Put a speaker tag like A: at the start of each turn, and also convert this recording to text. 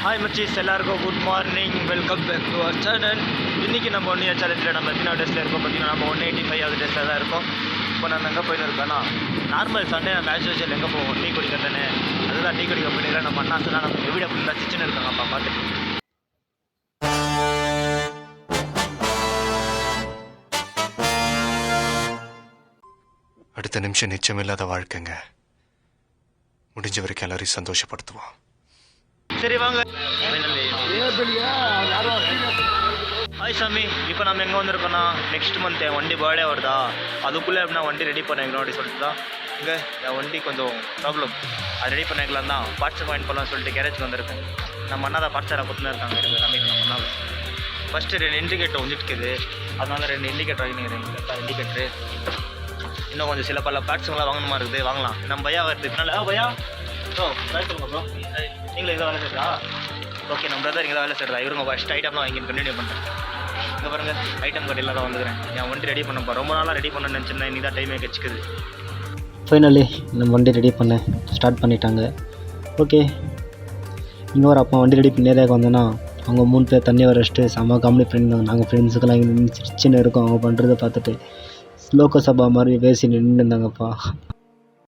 A: Hi மச்சீஸ், எல்லாருக்கும் good morning. Welcome back to our channel. இன்றைக்கி நம்ம 1 இயர் சேலஞ்சில் நம்ம எத்தனை டேஸில் இருக்கோம் பார்த்தீங்கன்னா, நம்ம 185 டேஸில் தான் இருக்கோம். இப்போ நம்ம எங்கே போயின்னு இருக்கோன்னா, நார்மல் சண்டே நம்ம ஆஸ் யூஷுவல் எங்கே போவோம், டீ குடிக்கிறதுன்னு. அதுதான் டீ குடிக்க போயிட்டு நம்ம அண்ணாசெல்லாம் நம்ம வீடியோ ஃபுல்லாக சிச்சுன்னு இருக்காங்கப்பா பார்த்துட்டு.
B: அடுத்த நிமிஷம் நிச்சயமில்லாத வாழ்க்கைங்க. முடிஞ்ச வரைக்கும் எல்லாரையும் சந்தோஷப்படுத்துவோம்.
A: சரி வாங்க. ஹாய் சாமி, இப்போ நம்ம எங்கே வந்திருக்கோன்னா, நெக்ஸ்ட் மந்த் என் வண்டி பர்த்டே வருதா, அதுக்குள்ளே எப்படின்னா வண்டி ரெடி பண்ணிக்கணும் அப்படி சொல்லிட்டு தான். இங்கே என் வண்டி கொஞ்சம் ப்ராப்ளம், அது ரெடி பண்ணிக்கலாம் தான் பார்ட்ஸ் வாங்கிட்டு போகலாம்னு சொல்லிட்டு கேரேஜுக்கு வந்திருக்கேன். நம்ம அண்ணா தான் பார்ட்ஸ் கொடுத்துன்னு இருக்காங்க. இருக்குது சாமி நம்ம அண்ணாவை. ஃபஸ்ட்டு 2 இண்டிகேட்டர் ஒஞ்சிட்டுக்குது, அதனால 2 இண்டிகேட்டர் வாங்கிக்கிறேன். இண்டிகேட்டரு இன்னும் கொஞ்சம் சில பல பார்ட்ஸுங்களாம் வாங்கணுமா இருக்குது, வாங்கலாம். நம்ம பையா வருது இதனால. பையா ப்ரோ சொல்லுங்க ப்ரோ, நீங்களும் இங்கே வேலை செய்கிறா? ஓகே, நம்ம பிரதர் இங்கே தான் வேலை செய்கிறதா. இவருங்க ஃபஸ்ட் ஐட்டம் தான் வாங்கி கண்டினியூ பண்ணுறேன். இங்கே பாருங்கள், ஐட்டம் கடையில் தான் வந்துக்கிறேன். என் வண்டி ரெடி பண்ணப்போ ரொம்ப நாளாக ரெடி பண்ண நினச்சிருந்தேன். இன்றைக்கி தான் டைமே கிடச்சிக்குது.
C: ஃபைனலி நம்ம வண்டி ரெடி பண்ண ஸ்டார்ட் பண்ணிட்டாங்க. ஓகே, இங்கே ஒரு அப்பா வண்டி ரெடி பண்ணி ஏரியாவுக்கு வந்தோன்னா, அவங்க 3 பேர் தண்ணி வர வச்சுட்டு செம்ம காமெடி பண்ணியிருந்தாங்க. நாங்கள் ஃப்ரெண்ட்ஸுக்கெல்லாம் இங்கே சின்ன இருக்கோம். அவங்க பண்ணுறதை பார்த்துட்டு ஸ்லோக சபா மாதிரி பேசி நின்று இருந்தாங்கப்பா.